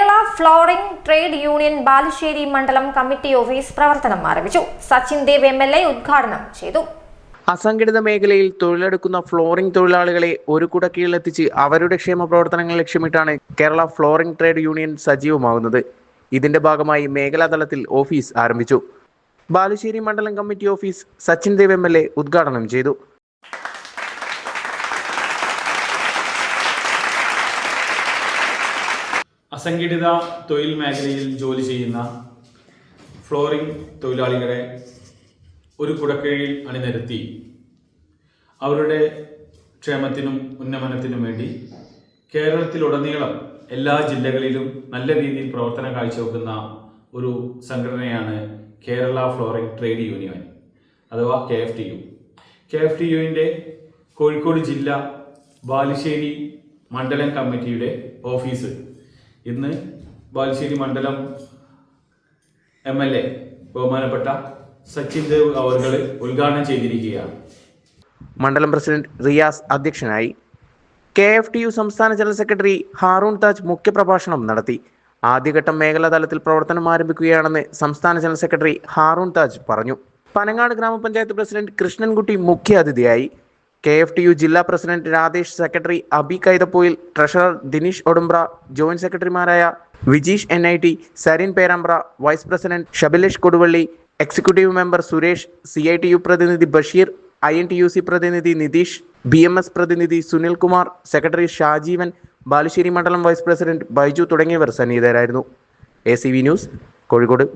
Kerala flooring trade union Balussery മണ്ഡലം committee office പ്രവർത്തനം ആരംഭിച്ചു. സച്ചിൻ ദേവ് MLA ഉദ്ഘാടനം ചെയ്തു. അസംഘടിത മേഖലയിൽ തൊഴിലെടുക്കുന്ന ഫ്ലോറിംഗ് തൊഴിലാളികളെ ഒരു കുടക്കീഴിലെത്തിച്ച് അവരുടെ ക്ഷേമ പ്രവർത്തനങ്ങൾ ലക്ഷ്യമിട്ടാണ് കേരള ഫ്ലോറിംഗ് ട്രേഡ് യൂണിയൻ സജീവമാകുന്നത്. ഇതിന്റെ ഭാഗമായി മേഖലാതലത്തിൽ ഓഫീസ് ആരംഭിച്ചു. ബാലുശ്ശേരി മണ്ഡലം committee office Sachin Dev MLA ഉദ്ഘാടനം ചെയ്തു. അസംഘടിത തൊഴിൽ മേഖലയിൽ ജോലി ചെയ്യുന്ന ഫ്ലോറിംഗ് തൊഴിലാളികളെ ഒരു കുടക്കീഴിൽ അണിനിരത്തി അവരുടെ ക്ഷേമത്തിനും ഉന്നമനത്തിനും വേണ്ടി കേരളത്തിലുടനീളം എല്ലാ ജില്ലകളിലും നല്ല രീതിയിൽ പ്രവർത്തനം കാഴ്ചവെക്കുന്ന ഒരു സംഘടനയാണ് കേരള ഫ്ലോറിംഗ് ട്രേഡ് യൂണിയൻ അഥവാ KFTU. KFTUവിൻ്റെ കോഴിക്കോട് ജില്ല ബാലുശ്ശേരി മണ്ഡലം കമ്മിറ്റിയുടെ ഓഫീസ് ഇന്ന് ബാലുശ്ശേരി മണ്ഡലം MLA ബഹുമാനപ്പെട്ട സച്ചിൻ ദേവ് അവർ ഉദ്ഘാടനം ചെയ്തിരിക്കുകയാണ്. മണ്ഡലം പ്രസിഡന്റ് റിയാസ് അധ്യക്ഷനായി. KFTU സംസ്ഥാന ജനറൽ സെക്രട്ടറി ഹാറൂൺ താജ് മുഖ്യപ്രഭാഷണം നടത്തി. ആദ്യഘട്ടം മേഖലാതലത്തിൽ പ്രവർത്തനം ആരംഭിക്കുകയാണെന്ന് സംസ്ഥാന ജനറൽ സെക്രട്ടറി ഹാറൂൺ താജ് പറഞ്ഞു. പനങ്ങാട് ഗ്രാമപഞ്ചായത്ത് പ്രസിഡന്റ് കൃഷ്ണൻകുട്ടി മുഖ്യാതിഥിയായി. KFTU ജില്ലാ president Radhesh, secretary Abi Kaithapoyil, treasurer Dineesh Odumbra, joint സെക്രട്ടറിമാരായ Vijeesh NIT, Sarin Perambra, vice president Shabilesh Koduvally, executive member Suresh, CITU പ്രതിനിധി ബഷീർ, INTUC പ്രതിനിധി നിതീഷ്, BMS പ്രതിനിധി സുനിൽ കുമാർ, സെക്രട്ടറി ഷാജീവൻ, ബാലുശ്ശേരി മണ്ഡലം വൈസ് പ്രസിഡന്റ് ബൈജു തുടങ്ങിയവർ സന്നിഹിതരായിരുന്നു. ACV news, Kozhikode.